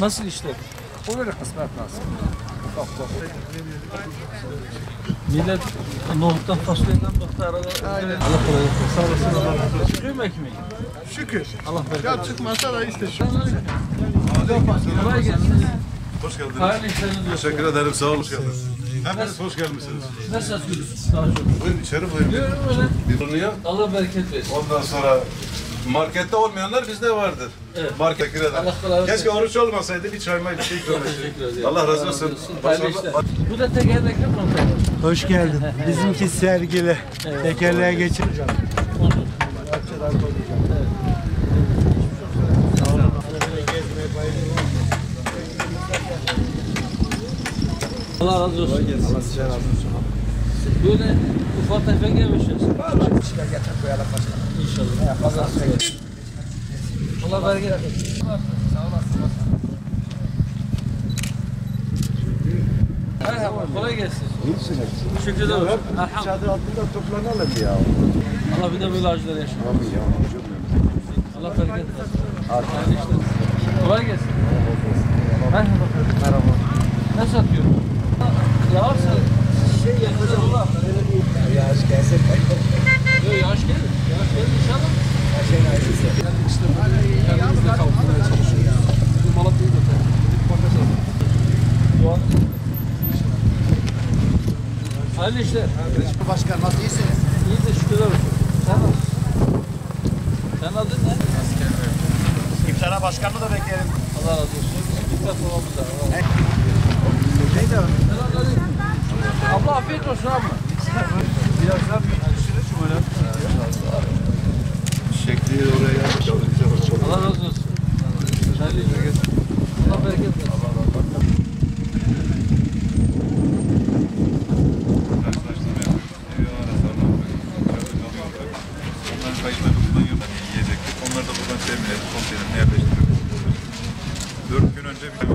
Nasıl işler? Bu böyle kısmet nasıl? Bak. Millet nohuttan fasulyeden bıktı arada. Aynen. Allah kolaylık versin. Sağ olasın. Allah razı olsun. Çıkıyor mu ekmeği? Şükür. Allah bereket Ya versin. çıkmasa da işte şükür. Kolay gelsin. Hoş geldiniz. Hayırlı işleriniz olsun. Teşekkür ederim. Sağ olun. Hoş geldiniz. Hepiniz hoş gelmişsiniz. Ne satıyorsunuz? Daha çok. Buyurun içeri buyurun. Diyorum öyle. Bir konuya. Allah bereket versin. Ondan sonra markette olmayanlar bizde vardır. Evet. Market teşekkür ederim. Allah kolaylık Keşke versin. oruç olmasaydı bir çay may bir şey ikram Teşekkür etseydim. ederim. Allah razı olsun. Hayırlı işler. Bu da tekerlekli montaj. Hoş geldin. Bizimki sergili. Tekerleğe geçireceğim. Allah razı olsun. Böyle ufak tefek yemişiz. İnşallah. Allah bereket versin. Merhaba, kolay gelsin. İyisiniz. Şükür ederim. Elhamdülillah. Çadır altında toplanalım ya. Allah bir de böyle acılar yaşa. Amin ya. Allah bereket versin. Hayırlı işler. Kolay gelsin. Merhaba. Merhaba. Ne satıyorsun? Yağarsa şey yakacak Allah. Yağış gelse Yok yağış gelir. Yağış gelir inşallah. her şeyin ayrısı. Kendimizle kalkmaya çalışıyoruz. Bizim Malatya'yı da Doğan. Hayırlı işler. Başkan nasıl iyisiniz? İyi de şükürler olsun. Sen nasılsın? Sen adın ne? İftara başkanını da bekleyelim. Allah razı olsun. Bir defa olmamız lazım. Neydi abi? Abla afiyet olsun abla. Birazdan bir düşünün şöyle. Şekli oraya yapacağım. Allah razı olsun. Hayırlı işler. Allah bereket versin. Onların kayıtları buradan yiyecektik. Onları da buradan temin edip konteynerine yerleştirdik. 4 gün önce bir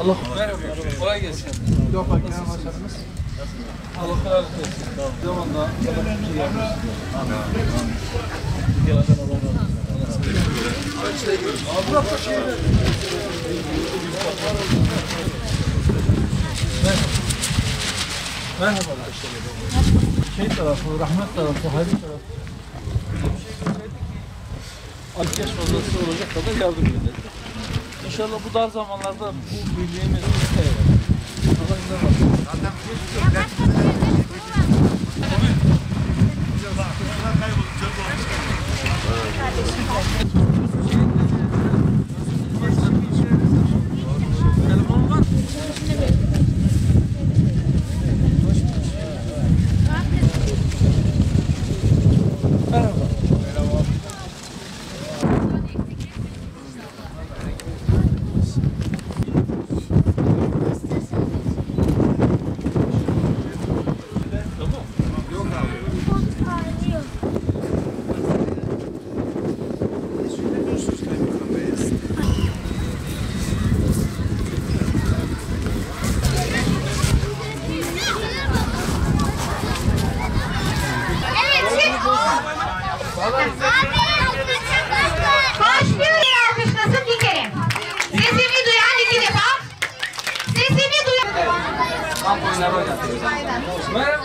Allah merhaba. Kolay gelsin. Yok bak ne başladınız? Allah kolaylık versin. Zamanla merhaba. Şey tarafı, rahmet tarafı, hayır tarafı. Alkeş fazlası olacak kadar yardım edelim. İnşallah bu dar zamanlarda bu birliğimiz Allah izin versin. Merhaba. Başlıyor alkışlasın bir kere. Sesimi duyan iki defa. Sesimi duyan. Merhaba.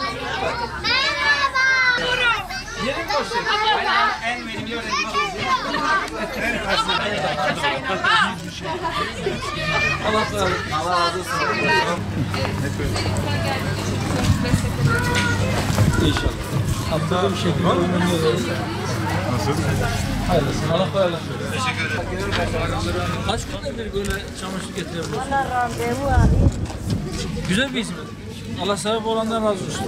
Yerim boş. Allah razı olsun. Allah razı olsun. İnşallah. Abdülhamid şekilde oynanıyor. Nasıl? Hayırlısı. Allah kolaylık versin. Teşekkür ederim. Kaç gündür böyle çamaşır getirebiliyorsun? Allah randevu alayım. Güzel bir hizmet. Allah sebep olandan razı olsun.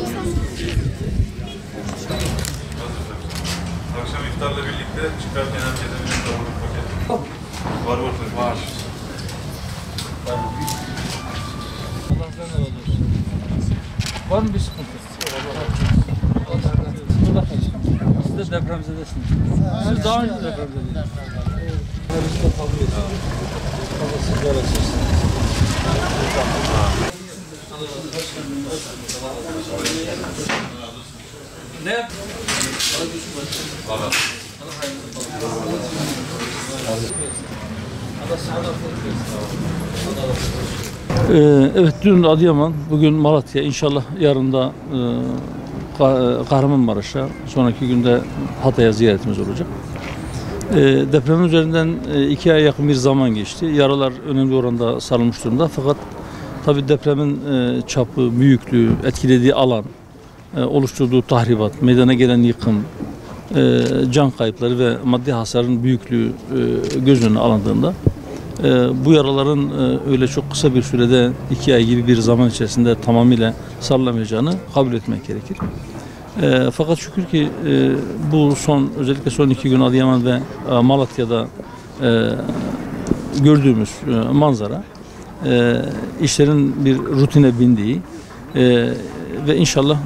Akşam iftarla birlikte çıkarken herkese bir kavurma paket. Var. Allah senden razı olsun. Var mı bir sıkıntı? Siz de depremzedesiniz. Siz daha önce depremzedeydiniz. Biz de kabul ediyoruz. Allah siz arasınız. Ne yap? Allah hayırlı olsun. Evet, dün Adıyaman, bugün Malatya, inşallah yarın da Kahramanmaraş'a, sonraki günde Hatay'a ziyaretimiz olacak. Depremin üzerinden 2 aya yakın bir zaman geçti. Yaralar önemli oranda sarılmış durumda. Fakat tabii depremin çapı, büyüklüğü, etkilediği alan, oluşturduğu tahribat, meydana gelen yıkım, can kayıpları ve maddi hasarın büyüklüğü göz önüne alındığında bu yaraların öyle çok kısa bir sürede 2 ay gibi bir zaman içerisinde tamamıyla sarılamayacağını kabul etmek gerekir. Fakat şükür ki bu özellikle son 2 gün Adıyaman ve Malatya'da gördüğümüz manzara işlerin bir rutine bindiği ve inşallah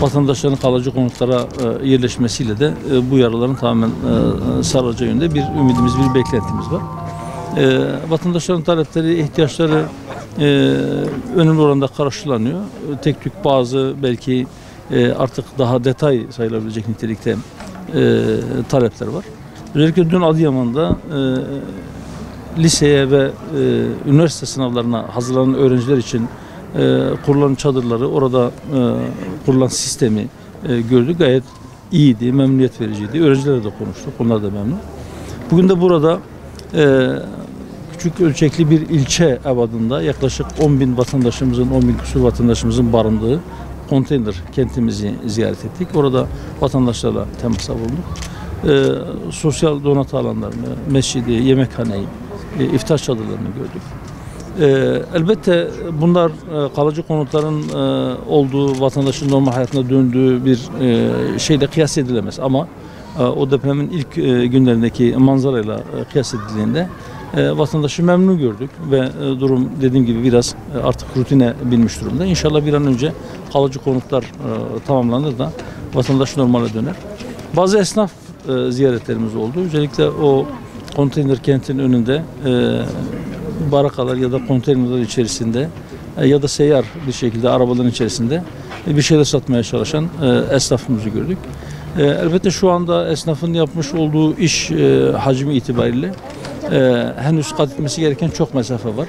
vatandaşların kalıcı konutlara yerleşmesiyle de bu yaraların tamamen sarılacağı yönünde bir ümidimiz, bir beklentimiz var. Vatandaşların talepleri, ihtiyaçları önemli oranda karşılanıyor. Tek tük bazı belki artık daha detay sayılabilecek nitelikte talepler var. Özellikle dün Adıyaman'da liseye ve üniversite sınavlarına hazırlanan öğrenciler için kurulan çadırları, orada kurulan sistemi gördük. Gayet iyiydi, memnuniyet vericiydi. Öğrencilerle de konuştuk, onlar da memnun. Bugün de burada küçük ölçekli bir ilçe evadında yaklaşık 10.000 vatandaşımızın, 10.000 küsur vatandaşımızın barındığı konteyner kentimizi ziyaret ettik. Orada vatandaşlarla temasa bulunduk. Sosyal donatı alanlarını, mescidi, yemekhaneyi, iftar çadırlarını gördük. Elbette bunlar kalıcı konutların olduğu, vatandaşın normal hayatına döndüğü bir şeyle kıyas edilemez. Ama o depremin ilk günlerindeki manzarayla kıyas edildiğinde vatandaşı memnun gördük ve durum dediğim gibi biraz artık rutine binmiş durumda. İnşallah bir an önce kalıcı konutlar tamamlanır da vatandaş normale döner. Bazı esnaf ziyaretlerimiz oldu. Özellikle o konteyner kentin önünde barakalar ya da konteynerler içerisinde ya da seyyar bir şekilde arabaların içerisinde bir şeyler satmaya çalışan esnafımızı gördük. Elbette şu anda esnafın yapmış olduğu iş hacmi itibariyle henüz kat etmesi gereken çok mesafe var.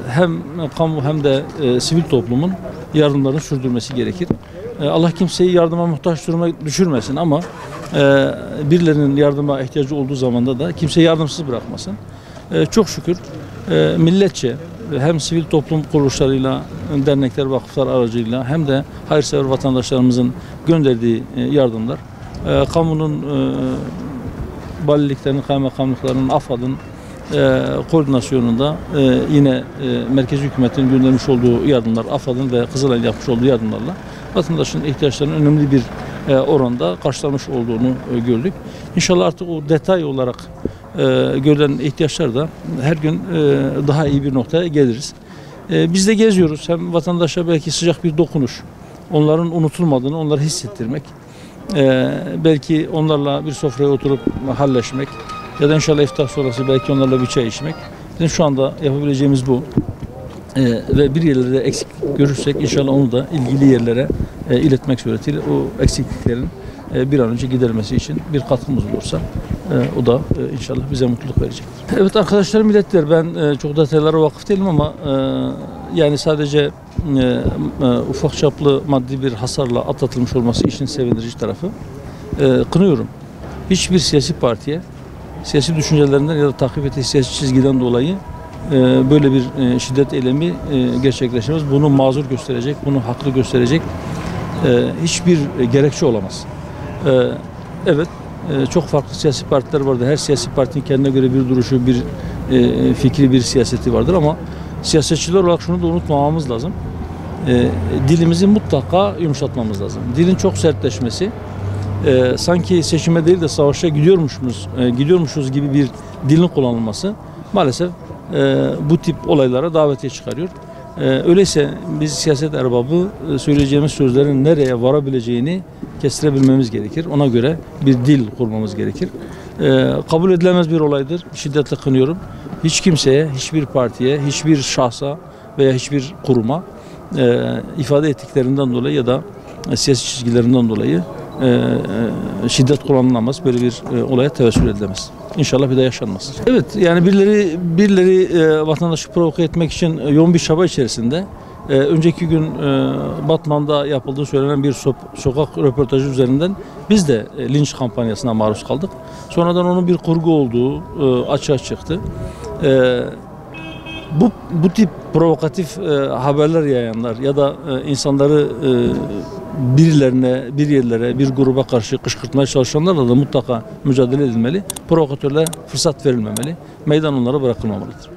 Hem kamu hem de sivil toplumun yardımlarını sürdürmesi gerekir. Allah kimseyi yardıma muhtaç duruma düşürmesin ama birilerinin yardıma ihtiyacı olduğu zamanda da kimseyi yardımsız bırakmasın. Çok şükür milletçe hem sivil toplum kuruluşlarıyla, dernekler, vakıflar aracılığıyla hem de hayırsever vatandaşlarımızın gönderdiği yardımlar, kamunun, valiliklerin, kaymakamlıkların, AFAD'ın koordinasyonunda yine merkezi hükümetin göndermiş olduğu yardımlar, AFAD'ın ve Kızılay'ın yapmış olduğu yardımlarla vatandaşın ihtiyaçlarının önemli bir oranda karşılanmış olduğunu gördük. İnşallah artık o detay olarak görülen ihtiyaçlar da her gün daha iyi bir noktaya geliriz. Biz de geziyoruz. Hem vatandaşa belki sıcak bir dokunuş, onların unutulmadığını onları hissettirmek, belki onlarla bir sofraya oturup halleşmek ya da inşallah iftar sonrası belki onlarla bir çay içmek. Bizim şu anda yapabileceğimiz bu. Ve bir yerlerde eksik görürsek inşallah onu da ilgili yerlere iletmek suretiyle o eksikliklerin bir an önce giderilmesi için bir katkımız olursa o da inşallah bize mutluluk verecektir. Evet arkadaşlarım, milletler, ben çok detaylara vakıf değilim ama yani sadece ufak çaplı maddi bir hasarla atlatılmış olması işin sevindirici tarafı. Kınıyorum. Hiçbir siyasi partiye siyasi düşüncelerinden ya da takip ettiği siyasi çizgiden dolayı böyle bir şiddet eylemi gerçekleşmez. Bunu mazur gösterecek, bunu haklı gösterecek hiçbir gerekçe olamaz. Evet, çok farklı siyasi partiler vardır. Her siyasi partinin kendine göre bir duruşu, bir fikri, bir siyaseti vardır ama siyasetçiler olarak şunu da unutmamamız lazım. Dilimizi mutlaka yumuşatmamız lazım. Dilin çok sertleşmesi, sanki seçime değil de savaşa gidiyormuşuz gibi bir dilin kullanılması maalesef bu tip olaylara davetiye çıkarıyor. Öyleyse biz siyaset erbabı söyleyeceğimiz sözlerin nereye varabileceğini kestirebilmemiz gerekir. Ona göre bir dil kurmamız gerekir. Kabul edilemez bir olaydır. Şiddetle kınıyorum. Hiç kimseye, hiçbir partiye, hiçbir şahsa veya hiçbir kuruma ifade ettiklerinden dolayı ya da siyasi çizgilerinden dolayı şiddet kullanılamaz, böyle bir olaya tevessül edilemez. İnşallah bir daha yaşanmaz. Evet, yani birileri vatandaşı provoke etmek için yoğun bir çaba içerisinde. Önceki gün Batman'da yapıldığı söylenen bir sokak röportajı üzerinden biz de linç kampanyasına maruz kaldık. Sonradan onun bir kurgu olduğu açığa çıktı. Bu tip provokatif haberler yayanlar ya da insanları birilerine, bir yerlere, bir gruba karşı kışkırtmaya çalışanlarla da mutlaka mücadele edilmeli. Provokatörlere fırsat verilmemeli. Meydan onlara bırakılmamalıdır.